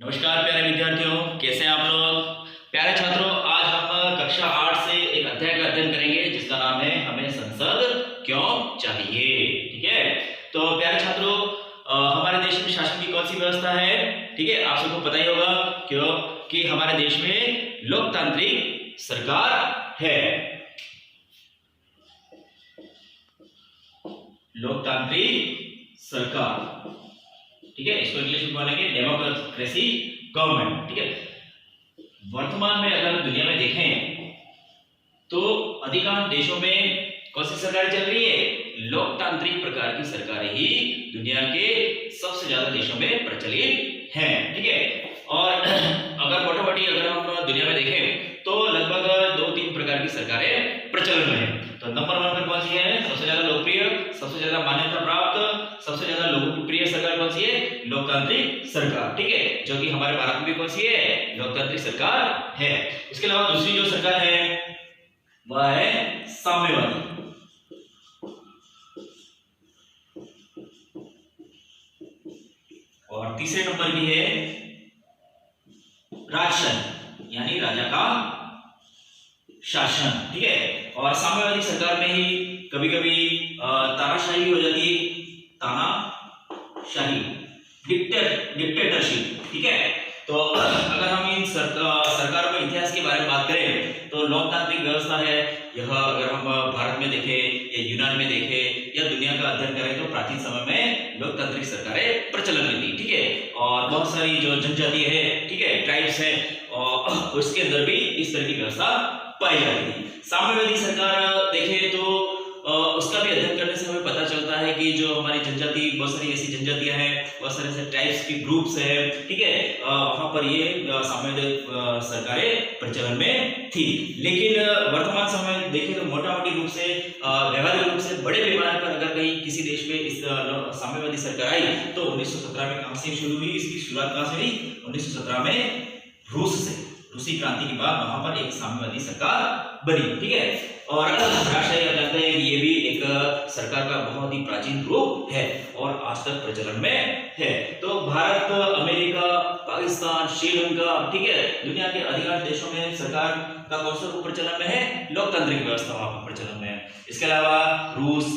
नमस्कार प्यारे विद्यार्थियों, कैसे हैं आप लोग। प्यारे छात्रों, आज हम कक्षा 8 से एक अध्याय का अध्ययन करेंगे जिसका नाम है हमें संसद क्यों चाहिए। ठीक है, तो प्यारे छात्रों, हमारे देश में शासन की कौन सी व्यवस्था है। ठीक है, आप सबको पता ही होगा क्यों कि हमारे देश में लोकतांत्रिक सरकार है। लोकतांत्रिक सरकार, ठीक है, इसको इंग्लिश में बोलेंगे डेमोक्रेसी गवर्नमेंट। ठीक है, वर्तमान में अगर दुनिया में देखें तो अधिकांश देशों में कौन सी सरकार चल रही है। लोकतांत्रिक प्रकार की सरकारें ही दुनिया के सबसे ज्यादा देशों में प्रचलित हैं। ठीक है, और अगर मोटामोटी अगर हम दुनिया में देखें तो लगभग 2-3 प्रकार की सरकारें प्रचलन में है। तो नंबर 1 पर कौन सी है, सबसे ज्यादा लोकप्रिय, सबसे ज्यादा मान्यता प्राप्त, सबसे ज्यादा लोगों की प्रिय सरकार कौन सी है, लोकतांत्रिक सरकार। ठीक है, जो कि हमारे भारत में भी कौन सी है, लोकतांत्रिक सरकार है। इसके अलावा दूसरी जो सरकार है वह है साम्यवादी। और तीसरे नंबर की है राजशाही, यानी राजा का शासन। ठीक है, और साम्यवादी सरकार में ही कभी कभी तानाशाही हो जाती है, तानाशाही, डिक्टेटरशिप। ठीक है, तो अगर हम इन सरकारों के इतिहास के बारे में बात करें तो लोकतांत्रिक व्यवस्था है यह, अगर हम भारत में देखें या यूनान में देखें या दुनिया का अध्ययन करें तो प्राचीन समय में लोकतांत्रिक सरकारें प्रचलन में थी। ठीक है, और बहुत सारी जो जनजाति है, ठीक है, ट्राइब्स है, और उसके अंदर भी इस तरह की व्यवस्था पाई जाती है। साम्यवादी सरकार देखें तो उसका भी अध्ययन करने से हमें पता चलता है कि जो हमारी जनजाति, बहुत सारी ऐसी जनजातियां हैं, बहुत सारे ऐसे टाइप्स की ग्रुप्स हैं, ठीक है, वहां पर ये साम्यवादी सरकारें प्रचलन में थी। लेकिन वर्तमान समय में देखें तो मोटा-मोटी रूप से, व्यवहारिक रूप से बड़े पैमाने पर अगर कहीं किसी देश में इस साम्यवादी सरकार आई तो 1917 में कहां से शुरू हुई, इसकी शुरुआत कहां से हुई, 1917 में रूस से, रूसी क्रांति के बाद वहां पर एक साम्यवादी सरकार बनी। ठीक है, और राजशाही आप जानते हैं ये भी एक सरकार का बहुत ही प्राचीन रूप है और आज तक प्रचलन में है। तो भारत, अमेरिका, पाकिस्तान, श्रीलंका, ठीक है, दुनिया के अधिकांश देशों में सरकार का कौन सा रूप प्रचलन में है, लोकतांत्रिक व्यवस्था वहां पर प्रचलन में है। इसके अलावा रूस,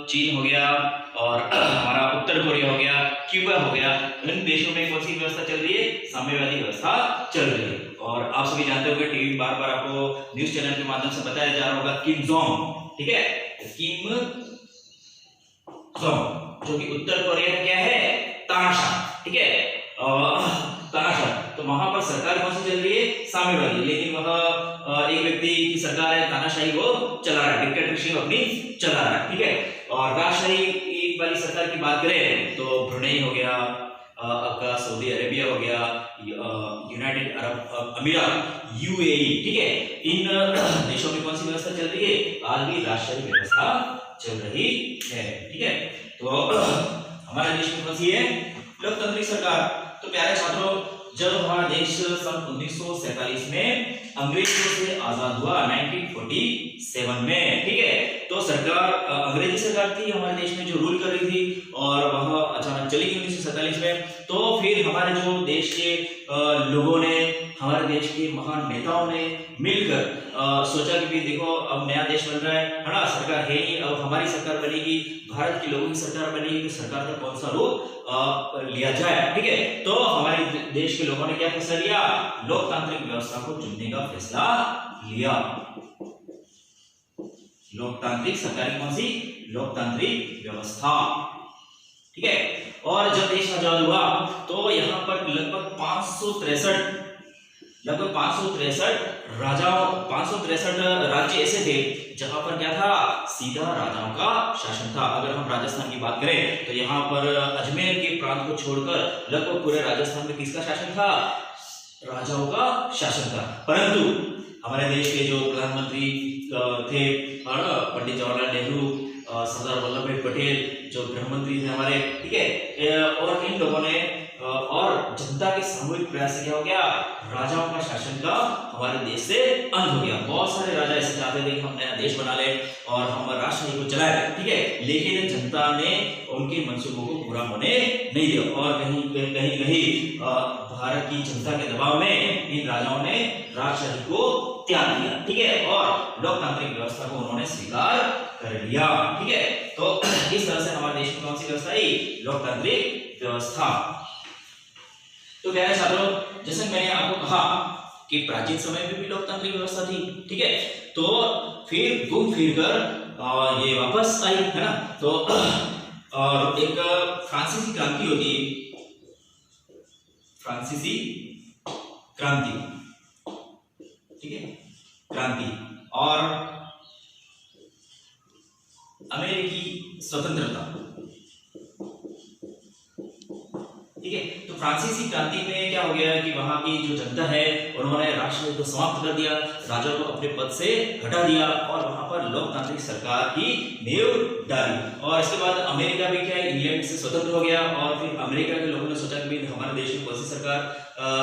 चीन हो गया, और हमारा उत्तर कोरिया हो गया, क्यूबा हो गया, इन देशों में कौन सी व्यवस्था चल रही है, साम्यवादी व्यवस्था चल रही है। और आप सभी जानते होंगे, टीवी बार-बार आपको न्यूज़ चैनल के माध्यम से बताया जा रहा होगा किम जोंग, ठीक है, किम जोंग, जो कि उत्तर कोरिया का क्या है, तानाशाह। ठीक है, तानाशाह, तो वहां पर सरकार कौन सी चल रही है, साम्यवादी, लेकिन वह एक व्यक्ति की सरकार है, तानाशाही वो चला रहा है, डिक्टेटरशिप अपनी चला रहा है। ठीक है, और राजशाही वाली सरकार की बात करें तो ब्रुनेई हो गया, आपका सऊदी अरेबिया हो गया, यूनाइटेड अरब अमीरात, यूएई, ठीक है, इन देशों में कौन सी व्यवस्था चल रही है, आज भी राजशाही व्यवस्था चल रही है। ठीक है, तो हमारे देश में कौन सी है, लोकतांत्रिक सरकार। तो प्यारे छात्रों, जब हमारा देश सन 1947 में अंग्रेजों से आजाद हुआ, 1947 में, ठीक है, तो सरकार, अंग्रेजी सरकार थी हमारे देश में जो रूल कर रही थी, और वह अचानक चली गई 1947 में। तो फिर हमारे जो देश के लोगों ने, हमारे देश के महान नेताओं ने मिलकर सोचा कि देखो अब नया देश बन रहा है ना, सरकार है ही, अब हमारी सरकार बनेगी, भारत के लोगों की सरकार बनेगी, तो सरकार का कौन सा रूप लिया जाए। ठीक है, तो हमारे देश के लोगों ने क्या फैसला लिया, लोकतांत्रिक व्यवस्था को चुनने का फैसला लिया। लोकतांत्रिक सरकार कौन सी, लोकतांत्रिक व्यवस्था। ठीक है, और जब देश आजाद हुआ तो यहाँ पर लगभग 563 राजाओं, 563 राज्य ऐसे थे जहां पर क्या था, सीधा राजाओं का शासन था। अगर हम राजस्थान की बात करें तो यहाँ पर अजमेर के प्रांत को छोड़कर लगभग पूरे राजस्थान में किसका शासन था, राजाओं का शासन था। परंतु हमारे देश के जो प्रधानमंत्री थे, पंडित जवाहरलाल नेहरू, सरदार वल्लभ भाई पटेल जो गृह मंत्री थे हमारे, ठीक है, और इन लोगों ने और जनता के सामूहिक प्रयास से क्या हो गया, राजाओं का शासन का हमारे देश से अंत हो गया। बहुत सारे राजा ऐसे चाहते थे कि हम नया देश बना ले और हम राष्ट्र को चलाए, ठीक है, लेकिन जनता ने उनके मंसूबों को पूरा होने नहीं दिया और कहीं भारत की जनता के दबाव में इन राजाओं ने राजशाही को त्याग दिया, ठीक है, और लोकतांत्रिक व्यवस्था को उन्होंने स्वीकार कर लिया, ठीक है। तो इस तरह से हमारे देश में कौन सी व्यवस्था आई, लोकतांत्रिक व्यवस्था। तो प्यारे छात्रों, जैसे मैंने आपको कहा कि प्राचीन समय में भी लोकतांत्रिक व्यवस्था थी, ठीक है, तो फिर घूम फिर कर ये वापस आई, है ना। तो और एक फ्रांसीसी क्रांति होती है, फ्रांसीसी क्रांति, ठीक है, क्रांति, और अमेरिकी स्वतंत्रता, ठीक है। तो फ्रांसीसी क्रांति में क्या हो गया कि वहां की जो जनता है उन्होंने राष्ट्र को समाप्त कर दिया, राजा को अपने पद से हटा दिया और वहां पर लोकतांत्रिक सरकार की नींव डाली। और इसके बाद अमेरिका भी क्या है, इंग्लैंड से स्वतंत्र हो गया और फिर अमेरिका के लोगों ने सोचा कि हमारे देश में कौन सी सरकार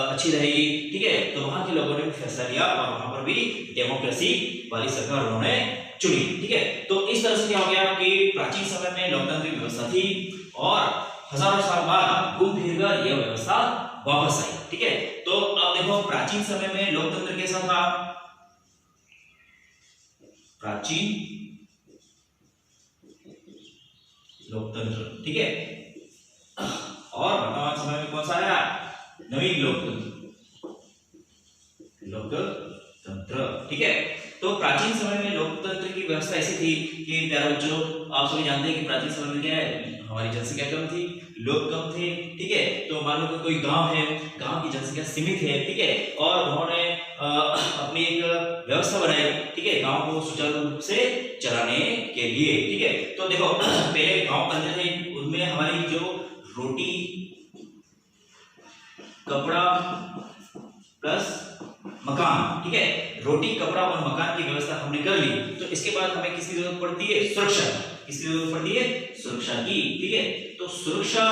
अच्छी रहेगी, ठीक है, तो वहां के लोगों ने भी फैसला लिया और वहां पर भी डेमोक्रेसी वाली सरकार उन्होंने चुनी, ठीक है। तो इस तरह से क्या हो गया कि प्राचीन समय में लोकतांत्रिक व्यवस्था थी और हजारों साल बाद घूम फिर कर यह व्यवस्था वापस आई, ठीक है। तो अब देखो प्राचीन समय में लोकतंत्र कैसा था, प्राचीन लोकतंत्र, ठीक है, और वर्तमान समय में कौन सा आया, नवीन लोकतंत्र, ठीक है। तो प्राचीन समय में लोकतंत्र की व्यवस्था ऐसी थी कि प्यारे बच्चों, आप सभी जानते हैं कि प्राचीन समय में क्या है, हमारी जनसंख्या कम थी, लोग कम थे, ठीक है। तो मान लो कोई गांव है, गांव की जनसंख्या सीमित है, ठीक है, और उन्होंने अपनी एक व्यवस्था बनाई, ठीक है, गांव को सुचारू रूप से चलाने के लिए, ठीक है। तो देखो पहले गांव बनते थे, उनमें हमारी जो रोटी कपड़ा प्लस मकान, ठीक है, रोटी कपड़ा और मकान की व्यवस्था हमने कर ली, तो इसके बाद हमें किसकी जरूरत पड़ती है, सुरक्षा, किसकी जरूरत पड़ती है, सुरक्षा की, ठीक है। तो सुरक्षा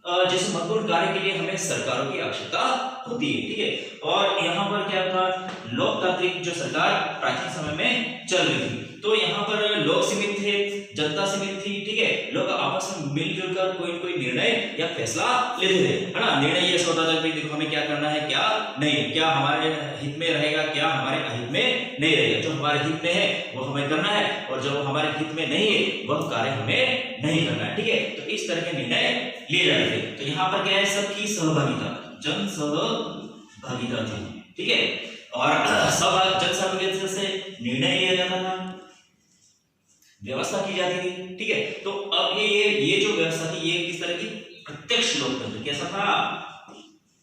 जैसे महत्वपूर्ण कार्य के लिए हमें सरकारों की आवश्यकता होती है, ठीक है। और यहाँ पर क्या था, लोकतांत्रिक जो सरकार प्राचीन समय में चल रही थी, तो यहाँ पर लोग सीमित थे, जनता सीमित थी, ठीक है, लोग आपस में मिलजुल कर कोई कोई निर्णय या फैसला लेते थे, है ना। निर्णय ये होता था कि देखो हमें क्या करना है, क्या नहीं, क्या हमारे हित में रहेगा, क्या हमारे अहित में नहीं रहेगा, जो हमारे हित में है वो हमें करना है और जो हमारे हित में नहीं है वह कार्य हमें नहीं करना है, ठीक है। तो इस तरह के निर्णय लिए जाते थे। तो यहाँ पर क्या है, सबकी सहभागिता, जन सहभागिता थी, ठीक है, और जन सहभागिता से निर्णय लिया जाता था, व्यवस्था की जाती थी, ठीक है। तो अब ये जो व्यवस्था थी ये किस तरह की, प्रत्यक्ष लोकतंत्र, कैसा था,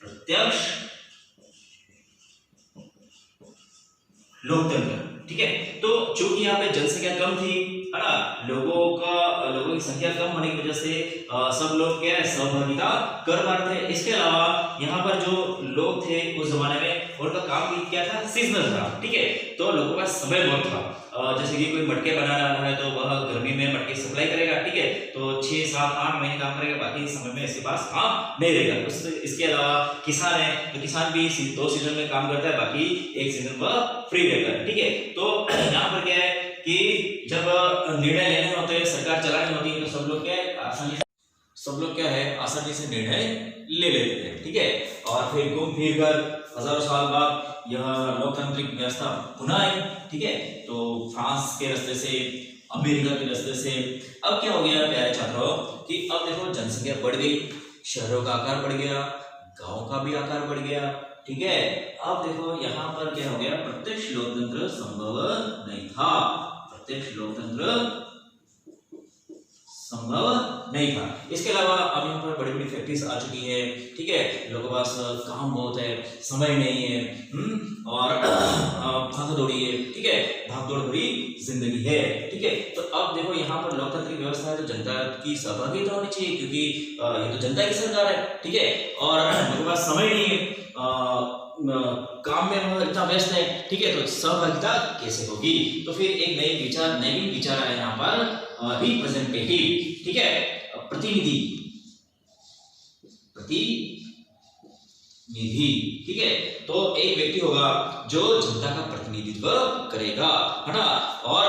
प्रत्यक्ष लोकतंत्र, ठीक है। तो चूंकि यहाँ पे जनसंख्या कम थी, है ना, लोगों की संख्या कम होने की वजह से सब लोग क्या है, सहभागिता कर पा रहे थे। इसके अलावा यहाँ पर जो लोग थे उस जमाने में उनका काम भी क्या था, सीजनल था, ठीक है। तो लोगों का समय बहुत था, जैसे कि कोई मटके बना रहा है तो वह गर्मी में मटके सप्लाई करेगा, ठीक है, तो 6, 7, 8 महीने काम करेगा, बाकी समय में इसके पास काम नहीं रहेगा। इसके अलावा किसान है तो किसान भी 2 सीजन में काम करता है, बाकी एक सीजन वह फ्री रहता है, ठीक है। तो यहाँ पर क्या है कि जब निर्णय लेने होते हैं, सरकार चलानी होती है, तो सब लोग क्या है आसानी से निर्णय ले लेते थे, ठीक है। और फिर घूम फिर कर हजारों साल बाद यह लोकतांत्रिक व्यवस्था पुनः आई, ठीक है। तो फ्रांस के रास्ते से, अमेरिका के रास्ते से, अब क्या हो गया प्यारे छात्रों कि अब देखो जनसंख्या बढ़ गई, शहरों का आकार बढ़ गया, गांव का भी आकार बढ़ गया, ठीक है। अब देखो यहाँ पर क्या हो गया, प्रत्यक्ष लोकतंत्र संभव नहीं था, प्रत्यक्ष लोकतंत्र संभव नहीं था। इसके अलावा अब यहाँ पर बड़ी बड़ी फैक्ट्रीज आ चुकी है, ठीक है, लोगों के पास काम बहुत है, समय नहीं है, और भागदौड़ी है, ठीक है, भागदौड़ भरी जिंदगी है, ठीक है। तो अब देखो यहाँ पर लोकतांत्रिक व्यवस्था है तो जनता की सहभागिता होनी चाहिए, क्योंकि ये तो जनता की सरकार है, ठीक है, और लोगों के पास समय नहीं है, काम में वो इतना व्यस्त है, ठीक है, तो सहभागिता कैसे होगी। तो फिर एक नई विचार है यहाँ पर, रिप्रेजेंटेटिव, ठीक है, प्रतिनिधि प्रतिनिधि, ठीक है। तो एक व्यक्ति होगा जो जनता का प्रतिनिधित्व करेगा, है ना, और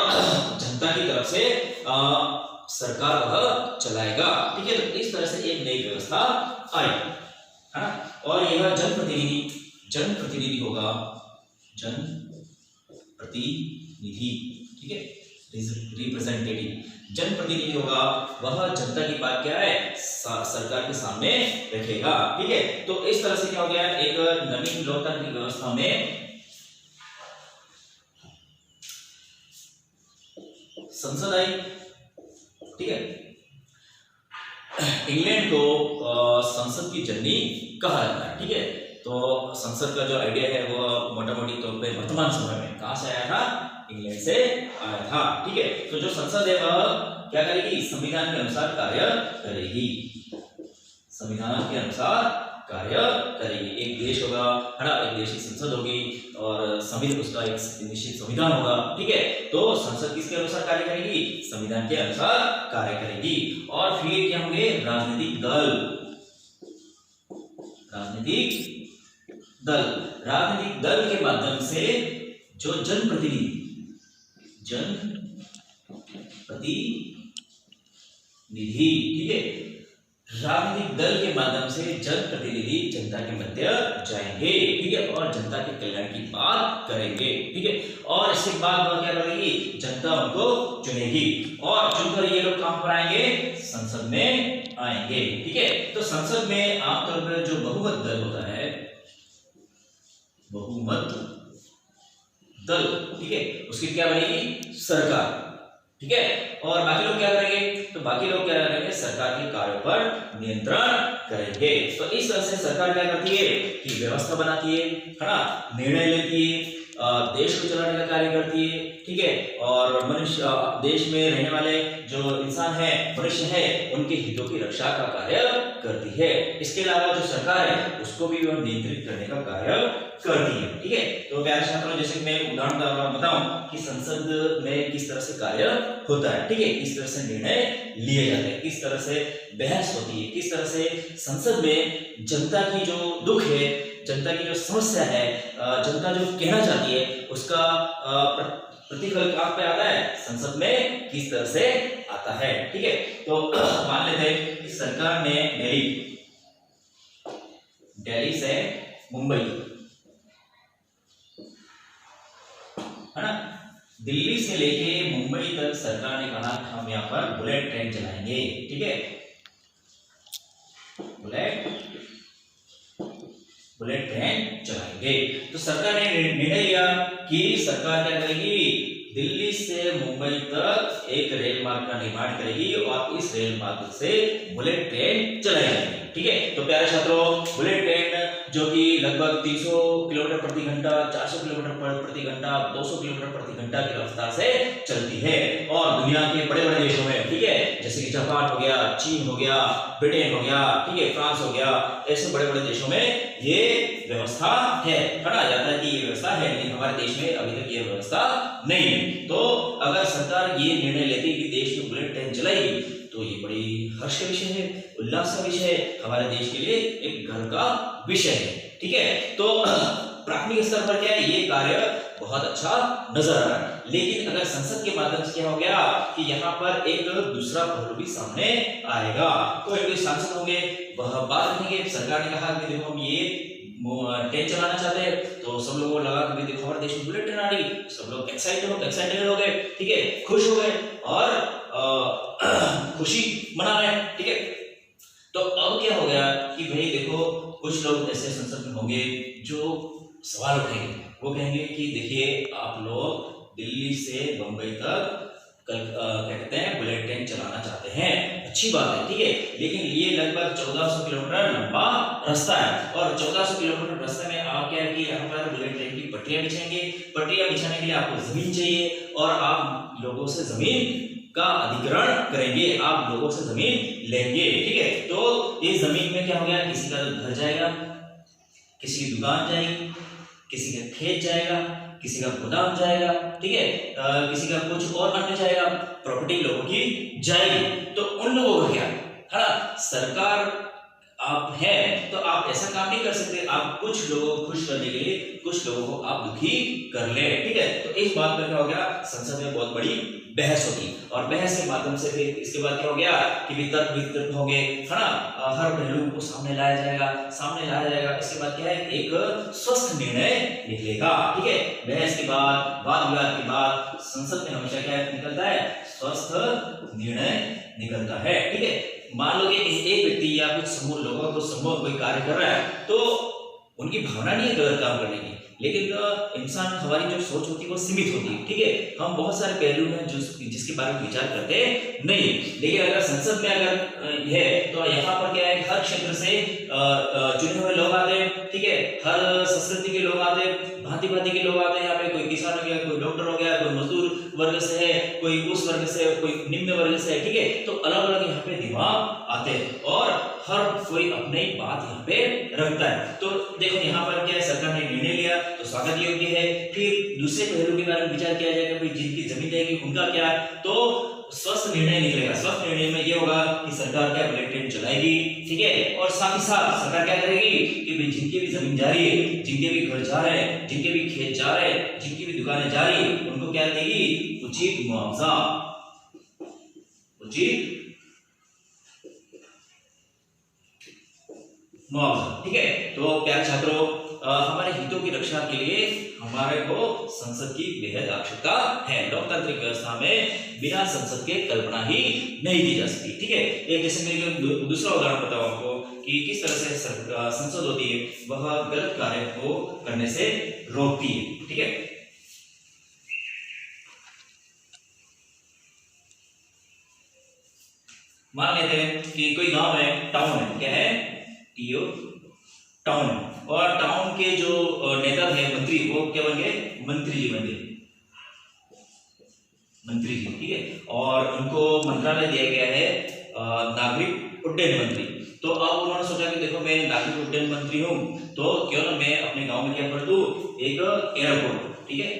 जनता की तरफ से सरकार वह चलाएगा, ठीक है। तो इस तरह से एक नई व्यवस्था आई, है ना। और यह जनप्रतिनिधि होगा, जनप्रतिनिधि, ठीक है, रिप्रेजेंटेटिव जनप्रतिनिधि होगा, वह जनता की बात क्या है सरकार के सामने रखेगा, ठीक है। तो इस तरह से क्या हो गया, एक नवीन लोकतांत्रिक व्यवस्था में संसद आई, ठीक है। इंग्लैंड को संसद की जननी कहा जाता है, ठीक है। तो संसद का जो आइडिया है वो मोटा मोटी तौर पे वर्तमान समय में कहां से आया था, इंग्लैंड से आया था, ठीक है। तो जो संसद है वह क्या करेगी, संविधान के अनुसार कार्य करेगी, संविधान के अनुसार कार्य करेगी। एक देश होगा, है ना, एक देश की संसद होगी और संविधान उसका एक निश्चित संविधान होगा, ठीक है। तो संसद किसके अनुसार कार्य करेगी, संविधान के अनुसार कार्य करेगी। और फिर क्या होंगे, राजनीतिक दल, राजनीतिक दल के माध्यम से जो जनप्रतिनिधि, ठीक है, राजनीतिक दल के माध्यम से जनप्रतिनिधि जनता के मध्य जाएंगे, ठीक है, और जनता के कल्याण की बात करेंगे, ठीक है। और इसके बाद वह क्या करेगी, जनता उनको चुनेगी और चुनकर ये लोग कहां पर आएंगे, संसद में आएंगे, ठीक है। तो संसद में आमतौर पर जो बहुमत दल होता है, बहुमत दल, ठीक है, उसकी क्या बनेगी, सरकार, ठीक है। और बाकी लोग क्या करेंगे, तो बाकी लोग क्या करेंगे, सरकार के कार्यों पर नियंत्रण करेंगे। तो इस तरह से सरकार क्या करती है कि व्यवस्था बनाती है ना, निर्णय लेती है, देश को चलाने का कार्य करती है, ठीक है। और मनुष्य, देश में रहने वाले जो इंसान है, मनुष्य है, उनके हितों की रक्षा का कार्य करती है। इसके अलावा जो सरकार है उसको भी वह नियंत्रित करने का कार्य करती है, ठीक है। तो प्यारे छात्रों, जैसे कि मैं उदाहरण बताऊं कि संसद में किस तरह से कार्य होता है, ठीक है, किस तरह से निर्णय लिए जाते हैं, किस तरह से बहस होती है, किस तरह से संसद में जनता की जो दुख है, जनता की जो समस्या है, जनता जो कहना चाहती है, उसका प्रतिफल कहां पे आता है, संसद में किस तरह से आता है, ठीक है। तो मान लेते हैं कि सरकार ने दिल्ली से मुंबई, है ना, दिल्ली से लेके मुंबई तक सरकार ने कहा हम यहाँ पर बुलेट ट्रेन चलाएंगे, ठीक है, बुलेट ट्रेन चलाएंगे। तो सरकार ने निर्णय लिया कि सरकार क्या करेगी, दिल्ली से मुंबई तक एक रेल मार्ग का निर्माण करेगी और इस रेल मार्ग से बुलेट ट्रेन चलाएगी, ठीक है। तो प्यारे छात्रों, बुलेट ट्रेन जो कि लगभग 300 किलोमीटर प्रति घंटा, 400 किलोमीटर प्रति घंटा, 200 किलोमीटर प्रति घंटा की रफ्तार से चलती है और दुनिया के बड़े बड़े देशों में, ठीक है, जैसे कि जापान हो गया, चीन हो गया, ब्रिटेन हो गया, ठीक है, फ्रांस हो गया, ऐसे बड़े बड़े देशों में ये व्यवस्था है, पढ़ा जाता है कि ये व्यवस्था है, लेकिन हमारे देश में अभी तक ये व्यवस्था नहीं है। तो अगर सरकार ये निर्णय लेती है कि देश में बुलेट ट्रेन चलाएगी तो ये बड़ी हर्ष का विषय है, उल्लास का विषय है, हमारे देश के लिए एक गर्व का विषय है, ठीक है। तो प्राथमिक स्तर पर क्या है, ये कार्य बहुत अच्छा नजर आ रहा है। लेकिन अगर संसद के माध्यम से क्या हो गया कि यहाँ पर एक दूसरा पहलू भी सामने आएगा, तो एक सांसद होंगे, वह बात रखेंगे, सरकार ने कहा कि देखो हम ये ट्रेन चलाना चाहते हैं, तो सब लोगों को लगा कि देखो हमारे देश में बुलेट ट्रेन आ रही, सब लोग एक्साइटेड हो गए, ठीक है, खुश हो गए और खुशी मना रहे हैं, ठीक है। तो अब क्या हो गया कि भाई देखो कुछ लोग ऐसे संसद में होंगे जो सवाल उठाएंगे, वो कहेंगे कि देखिए आप लोग दिल्ली से बंबई तक क्या कहते हैं बुलेट ट्रेन चलाना चाहते हैं, अच्छी बात है, ठीक है, लेकिन ये लगभग 1400 किलोमीटर लंबा रास्ता है और 1400 किलोमीटर रास्ते में आप क्या है कि यहाँ पर बुलेट ट्रेन की पटरियां बिछाएंगे, पटरियां बिछाने के लिए आपको जमीन चाहिए और आप लोगों से जमीन का अधिग्रहण करेंगे, आप लोगों से जमीन लेंगे, ठीक है। तो इस जमीन में क्या हो गया, किसी का घर जाएगा, किसी की दुकान जाएगी, किसी का खेत जाएगा, किसी का गोदाम जाएगा, ठीक है, किसी का कुछ और अन्य जाएगा, प्रॉपर्टी लोगों की जाएगी। तो उन लोगों को क्या है ना, सरकार आप हैं तो आप ऐसा काम नहीं कर सकते, आप कुछ लोगों को खुश करने के लिए कुछ लोगों को आप दुखी कर ले, ठीक है। तो इस बात पर क्या हो गया, संसद में बहुत बड़ी बहस होगी और बहस के माध्यम से फिर इसके बाद क्या हो गया कि वितर्क वितर्क हो गए, है ना, हर पहलू को सामने लाया जाएगा। इसके बाद क्या है, एक स्वस्थ निर्णय निकलेगा, ठीक है। बहस के बाद, वाद विवाद के बाद संसद में हमेशा क्या निकलता है, स्वस्थ निर्णय निकलता है, ठीक है। मान लो कि एक व्यक्ति या कुछ समूह लोगों को समूह कोई कार्य कर रहा है तो उनकी भावना नहीं है गलत काम करने की, लेकिन इंसान, हमारी जो सोच होती है वो सीमित होती है, ठीक है। हम बहुत सारे पहलू हैं जिसके बारे में विचार करते नहीं, लेकिन अगर संसद में अगर है तो यहाँ पर क्या है, हर क्षेत्र से चुने हुए लोग आते हैं, ठीक है। हर संस्कृति के लोग आते हैं, भांति भांति के लोग आते हैं यहाँ पे, कोई किसान हो गया, कोई डॉक्टर हो गया, कोई मजदूर वर्ग से है, कोई उस वर्ग से, कोई निम्न वर्ग से है, ठीक है। तो अलग अलग यहाँ पे दिमाग आते हैं और हर कोई अपनी बात यहाँ पे रखता है। तो देखो यहाँ पर क्या है, सरकार ने निर्णय लिया तो स्वागत योग्य है। फिर दूसरे पहलू के बारे में विचार किया जाएगा, भाई जिनकी जमीन जाएगी उनका क्या, तो स्वस्थ निर्णय निकलेगा। स्वस्थ निर्णय में ये होगा कि सरकार क्या बुलेट ट्रेन चलाएगी, ठीक है। और साथ ही साथ सरकार क्या करेगी कि भाई जिनकी भी जमीन जा रही है, जिनके भी घर जा रहे हैं, जिनके भी खेत जा रहे हैं, जिनकी भी दुकानें जा रही है, उनको क्या देगी, उचित मुआवजा, उचित मुआवजा, ठीक है। तो प्यारे छात्रों, हमारे हितों की रक्षा के लिए हमारे को संसद की बेहद आवश्यकता है। लोकतांत्रिक व्यवस्था में बिना संसद के कल्पना ही नहीं की जा सकती, ठीक है। एक जैसे मैं दूसरा उदाहरण बताऊं आपको कि किस तरह से संसद होती है, वह गलत कार्य को करने से रोकती है, ठीक है। मान लेते हैं कि कोई गांव है, टाउन है, क्या है, टीओ, टाउन, और टाउन के जो नेता थे, मंत्री, वो क्या बन गए, मंत्री जी बन गए, मंत्री जी, ठीक है। और उनको मंत्रालय दिया गया है नागरिक उड्डयन मंत्री। तो अब उन्होंने सोचा कि देखो मैं नागरिक उड्डयन मंत्री हूं, तो क्यों ना मैं अपने गांव में क्या कर दूं, एक एयरपोर्ट, ठीक है,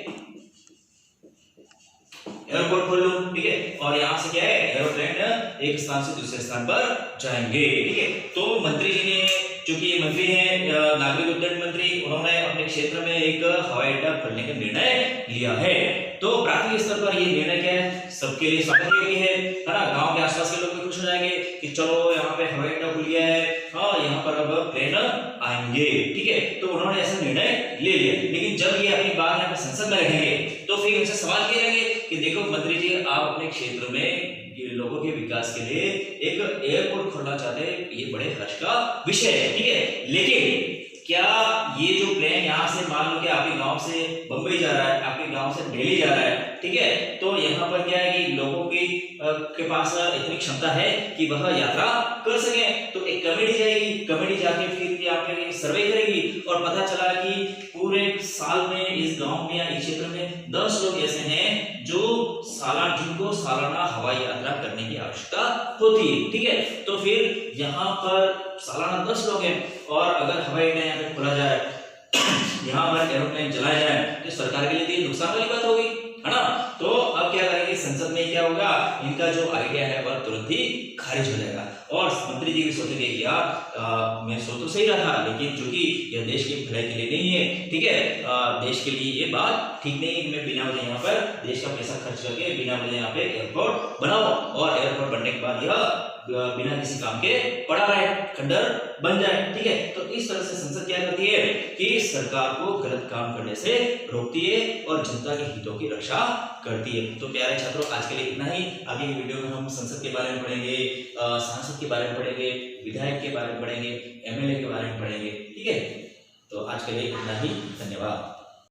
एयरपोर्ट खोल लो, ठीक है। और यहाँ से क्या है, एरोप्लेन एक स्थान से दूसरे स्थान पर जाएंगे, ठीक है। तो मंत्री जी ने, चूंकि ये मंत्री हैं नागरिक उड्डयन मंत्री, उन्होंने अपने क्षेत्र में एक हवाई अड्डा खोलने का निर्णय लिया है। तो प्राथमिक स्तर पर ये निर्णय क्या है, सबके लिए स्वागत योग्य है ना। गांव के आसपास के लोग भी खुश हो जाएंगे कि चलो यहाँ पे हवाई अड्डा खुल गया है, हाँ यहाँ पर अब प्लेन आएंगे, ठीक है। तो उन्होंने ऐसा निर्णय ले लिया, लेकिन जब ये अपनी बात यहाँ पे संसद में रखेंगे तो फिर उनसे सवाल किए जाएंगे कि देखो मंत्री जी, आप अपने क्षेत्र में लोगों के विकास के लिए एक एयरपोर्ट खोलना चाहते हैं, ये बड़े हर्ष का विषय है, ठीक है। लेकिन क्या ये जो प्लेन यहाँ से, मान लो कि आपके गांव से बंबई जा रहा है, आपके गांव से दिल्ली जा रहा है, ठीक है, तो यहाँ पर क्या है कि लोगों की के पास इतनी क्षमता है कि वह यात्रा कर सके। तो एक कमेटी जाएगी, कमेटी जाके फिर यहाँ पे सर्वे करेगी और पता चला कि पूरे साल में इस गांव में या इस क्षेत्र में 10 लोग ऐसे हैं जो जिनको सालाना हवाई यात्रा करने की आवश्यकता होती है, ठीक है। तो फिर यहाँ पर सालाना 10 लोग हैं और अगर हवाई अड्डा यहाँ पे खोला जाए, यहाँ पर एरोप्लेन चलाया जाए, तो सरकार के लिए तो ये नुकसान वाली बात होगी, है ना। तो अब क्या करेंगे, संसद में क्या होगा, इनका जो आइडिया है वह तुरंत ही खारिज हो जाएगा और मंत्री जी भी सोचेंगे कि यार मैं सोच तो सही रहा था, लेकिन चूंकि यह देश की भलाई के लिए नहीं है, ठीक है, देश के लिए ये बात ठीक नहीं है कि मैं बिना वजह यहाँ पर देश का पैसा खर्च करके बिना वजह यहाँ पे एयरपोर्ट बनाऊं और एयरपोर्ट बनने के बाद यह बिना किसी काम के पड़ा रहे, खंडर बन जाए, ठीक है। तो इस तरह से संसद क्या करती है कि सरकार को गलत काम करने से रोकती है और जनता के हितों की रक्षा करती है। तो प्यारे छात्रों, आज के लिए इतना ही। आगे की वीडियो में हम संसद के बारे में पढ़ेंगे, सांसद के बारे में पढ़ेंगे, विधायक के बारे में पढ़ेंगे, एमएलए के बारे में पढ़ेंगे, ठीक है। तो आज के लिए इतना ही, धन्यवाद।